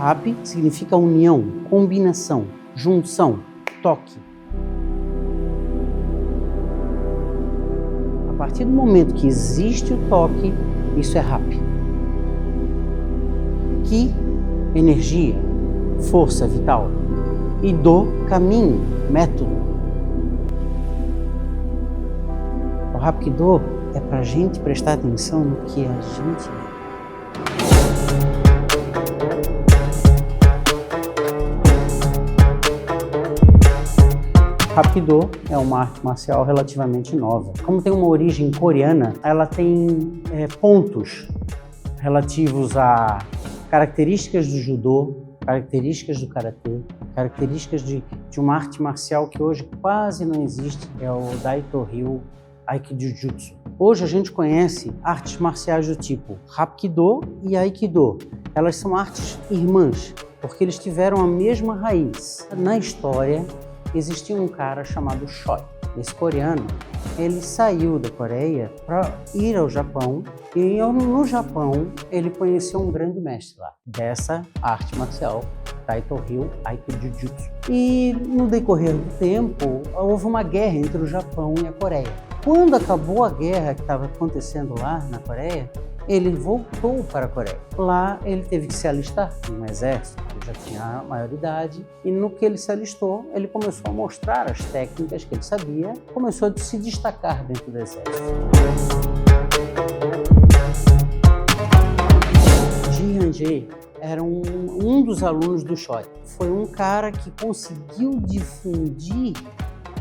Rap significa união, combinação, junção, toque. A partir do momento que existe o toque, isso é rap. Ki, energia, força vital. E do, caminho, método. O Hapkido é para a gente prestar atenção no que a gente é. Hapkido é uma arte marcial relativamente nova. Como tem uma origem coreana, ela tem pontos relativos a características do judô, características do karatê, características de uma arte marcial que hoje quase não existe, é o Daito-ryu Aikijujutsu. Hoje a gente conhece artes marciais do tipo Hapkido e Aikido. Elas são artes irmãs, porque eles tiveram a mesma raiz. Na história, existia um cara chamado Choi. Esse coreano, ele saiu da Coreia para ir ao Japão e no Japão ele conheceu um grande mestre lá dessa arte marcial, Daito-ryu Aikijujutsu. E no decorrer do tempo, houve uma guerra entre o Japão e a Coreia. Quando acabou a guerra que estava acontecendo lá na Coreia, ele voltou para a Coreia. Lá ele teve que se alistar no exército, ele já tinha maioridade, e no que ele se alistou, ele começou a mostrar as técnicas que ele sabia, começou a se destacar dentro do exército. Ji Han-jae era um dos alunos do Choi. Foi um cara que conseguiu difundir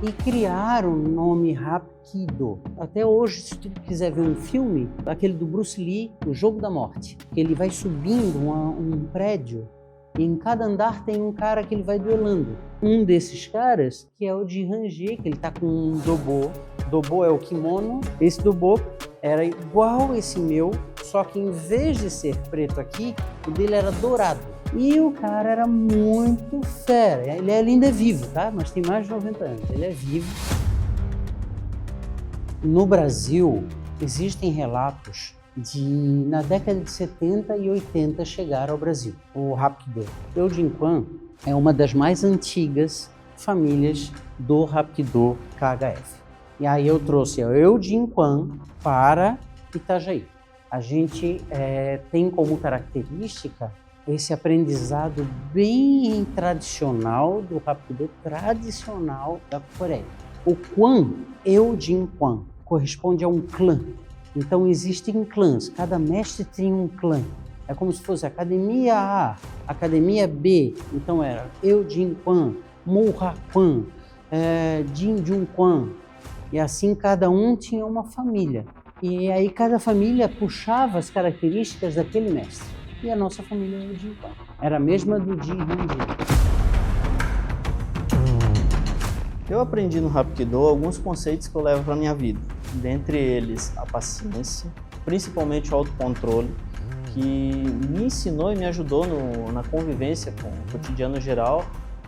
e criar o nome Hapkido. Até hoje, se tu quiser ver um filme, aquele do Bruce Lee, O Jogo da Morte, que ele vai subindo um prédio e em cada andar tem um cara que ele vai duelando. Um desses caras, que é o Ji Han-jae, que ele tá com um dobo. Dobo é o kimono. Esse dobo era igual esse meu, só que em vez de ser preto aqui, o dele era dourado. E o cara era muito fera. Ele ainda é vivo, tá? Mas tem mais de 90 anos. Ele é vivo. No Brasil, existem relatos de, na década de 70 e 80, chegar ao Brasil. O Hapkido. O Jin-Kwan é uma das mais antigas famílias do Hapkido KHF. E aí eu trouxe o Jin-Kwan para Itajaí. A gente tem como característica esse aprendizado bem tradicional do Hapkido tradicional da Coreia. O Kwan, Jin-Kwan, corresponde a um clã. Então existem clãs, cada mestre tem um clã. É como se fosse Academia A, Academia B. Então era Jin-Kwan, Mo-Ha-Kwan, Jin-Jun-Kwan. E assim cada um tinha uma família. E aí cada família puxava as características daquele mestre. E a nossa família era o Jin-Kwan. Era a mesma do Ji Han-jae. Eu aprendi no Hapkido alguns conceitos que eu levo para a minha vida. Dentre eles, a paciência, principalmente o autocontrole, que me ensinou e me ajudou na convivência com o cotidiano geral,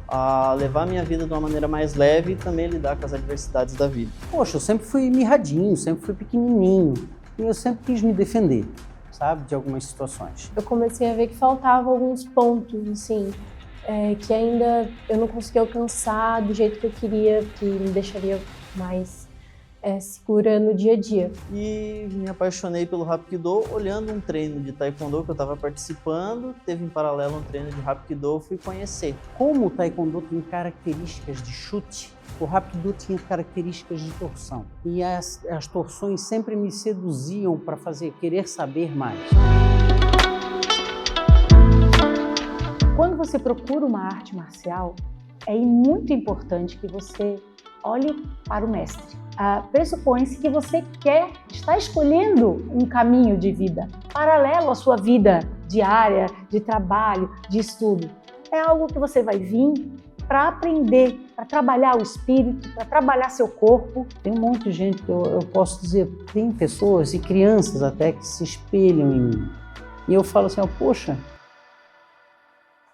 a levar a minha vida de uma maneira mais leve e também lidar com as adversidades da vida. Poxa, eu sempre fui mirradinho, sempre fui pequenininho. E eu sempre quis me defender, sabe, de algumas situações. Eu comecei a ver que faltavam alguns pontos, assim, que ainda eu não conseguia alcançar do jeito que eu queria, que me deixaria mais segura no dia a dia. E me apaixonei pelo Hapkido olhando um treino de Taekwondo que eu estava participando, teve em paralelo um treino de Hapkido, fui conhecer. Como o Taekwondo tem características de chute, o Hapkido tinha características de torção. E as torções sempre me seduziam para querer saber mais. Quando você procura uma arte marcial, é muito importante que você olhe para o mestre. Pressupõe-se que você está escolhendo um caminho de vida paralelo à sua vida diária, de trabalho, de estudo. É algo que você vai vir para aprender, para trabalhar o espírito, para trabalhar seu corpo. Tem um monte de gente que eu posso dizer, tem pessoas e crianças até que se espelham em mim. E eu falo assim, poxa,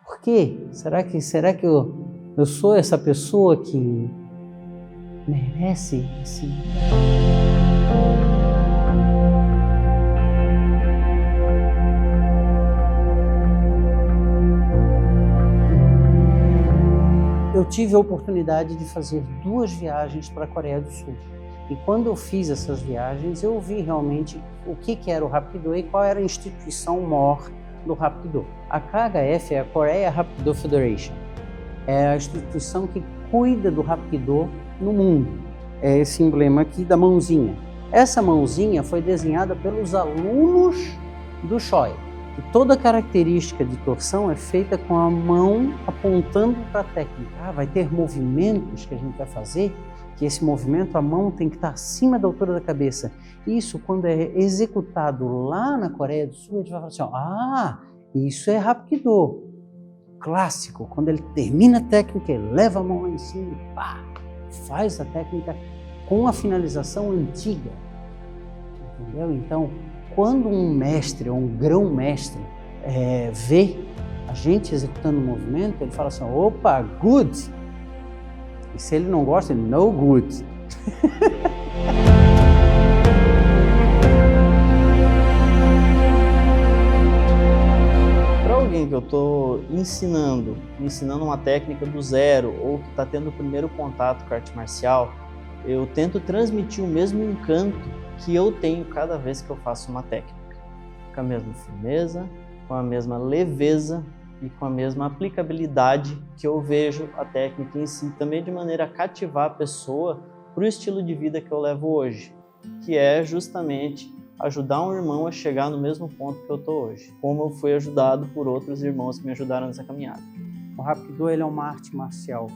por quê? Será que eu sou essa pessoa que merece assim? tive a oportunidade de fazer 2 viagens para a Coreia do Sul. E quando eu fiz essas viagens, eu vi realmente o que era o Hapkido e qual era a instituição maior do Hapkido. A KHF é a Korea Hapkido Federation. É a instituição que cuida do Hapkido no mundo. É esse emblema aqui da mãozinha. Essa mãozinha foi desenhada pelos alunos do Choi. E toda a característica de torção é feita com a mão apontando para a técnica. Vai ter movimentos que a gente vai fazer, que esse movimento, a mão tem que estar acima da altura da cabeça. Isso, quando é executado lá na Coreia do Sul, a gente vai falar assim, isso é Hapkido clássico. Quando ele termina a técnica, ele leva a mão lá em cima e pá, faz a técnica com a finalização antiga. Entendeu? Então, quando um mestre ou um grão-mestre vê a gente executando o movimento, ele fala assim, opa, good. E se ele não gosta, ele no good. Para alguém que eu estou ensinando uma técnica do zero ou que está tendo o primeiro contato com a arte marcial, eu tento transmitir o mesmo encanto que eu tenho cada vez que eu faço uma técnica. Com a mesma firmeza, com a mesma leveza e com a mesma aplicabilidade que eu vejo a técnica em si, também de maneira a cativar a pessoa para o estilo de vida que eu levo hoje, que é justamente ajudar um irmão a chegar no mesmo ponto que eu estou hoje, como eu fui ajudado por outros irmãos que me ajudaram nessa caminhada. O Hapkido ele é uma arte marcial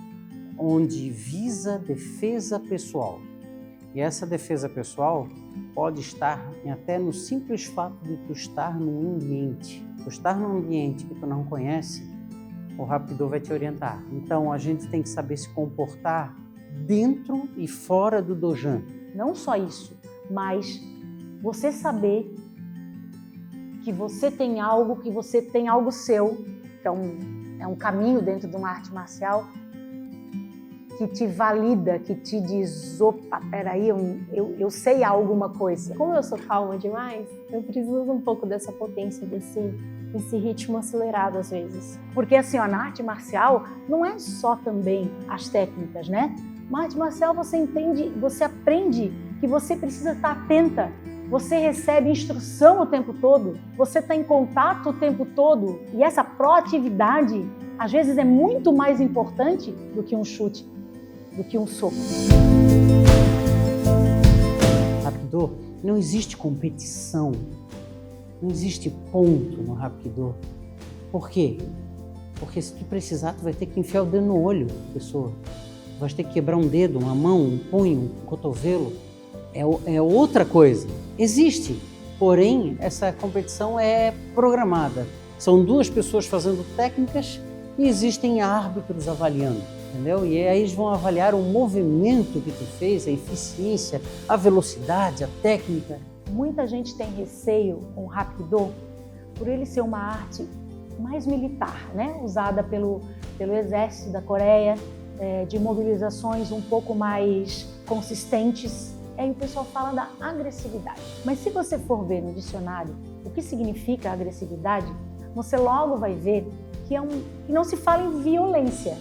onde visa defesa pessoal. E essa defesa pessoal pode estar até no simples fato de tu estar num ambiente. Tu estar num ambiente que tu não conhece, o Hapkido vai te orientar. Então a gente tem que saber se comportar dentro e fora do dojan. Não só isso, mas você saber que você tem algo seu, então é um caminho dentro de uma arte marcial que te valida, que te diz, opa, peraí, eu sei alguma coisa. Como eu sou calma demais, eu preciso um pouco dessa potência, desse ritmo acelerado às vezes. Porque assim, ó, na arte marcial não é só também as técnicas, né? Na arte marcial você aprende que você precisa estar atenta, você recebe instrução o tempo todo, você está em contato o tempo todo, e essa proatividade às vezes é muito mais importante do que um chute, do que um soco. Hapkido, não existe competição, não existe ponto no Hapkido. Por quê? Porque se tu precisar, tu vai ter que enfiar o dedo no olho da pessoa. Tu vai ter que quebrar um dedo, uma mão, um punho, um cotovelo. É outra coisa. Existe, porém, essa competição é programada. São 2 pessoas fazendo técnicas e existem árbitros avaliando. Entendeu? E aí eles vão avaliar o movimento que tu fez, a eficiência, a velocidade, a técnica. Muita gente tem receio com o Hapkido por ele ser uma arte mais militar, né? Usada pelo exército da Coreia, de mobilizações um pouco mais consistentes. Aí o pessoal fala da agressividade. Mas se você for ver no dicionário o que significa agressividade, você logo vai ver que não se fala em violência.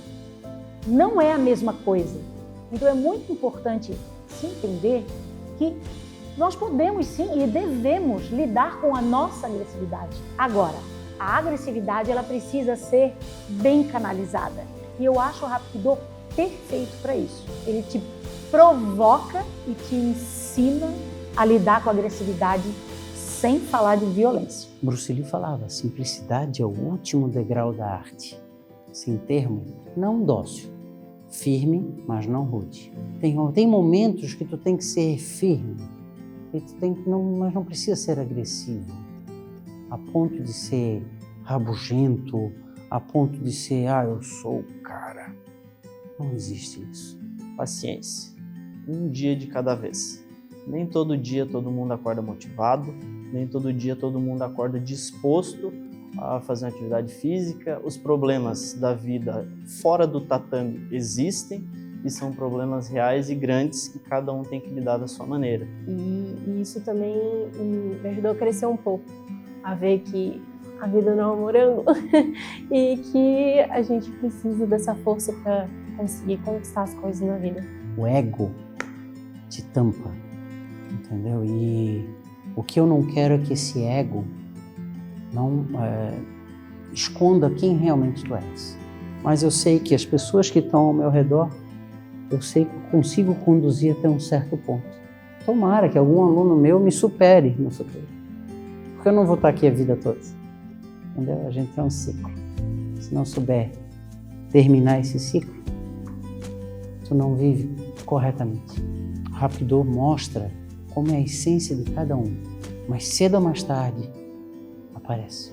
Não é a mesma coisa. Então é muito importante se entender que nós podemos sim e devemos lidar com a nossa agressividade. Agora, a agressividade ela precisa ser bem canalizada. E eu acho o Hapkido perfeito para isso. Ele te provoca e te ensina a lidar com a agressividade sem falar de violência. Bruce Lee falava, simplicidade é o último degrau da arte. Sem termo, não dócil. Firme, mas não rude. Tem momentos que tu tem que ser firme, mas não precisa ser agressivo, a ponto de ser rabugento, a ponto de ser, eu sou o cara. Não existe isso. Paciência. Um dia de cada vez. Nem todo dia todo mundo acorda motivado, nem todo dia todo mundo acorda disposto a fazer uma atividade física. Os problemas da vida fora do tatame existem e são problemas reais e grandes que cada um tem que lidar da sua maneira. E isso também me ajudou a crescer um pouco, a ver que a vida não é um morango e que a gente precisa dessa força para conseguir conquistar as coisas na vida. O ego te tampa, entendeu? E o que eu não quero é que esse ego não esconda quem realmente tu és. Mas eu sei que as pessoas que estão ao meu redor, eu sei que eu consigo conduzir até um certo ponto. Tomara que algum aluno meu me supere no futuro. Porque eu não vou estar aqui a vida toda. Entendeu? A gente tem um ciclo. Se não souber terminar esse ciclo, tu não vive corretamente. O Rapidô mostra como é a essência de cada um. Mas cedo ou mais tarde, aparece.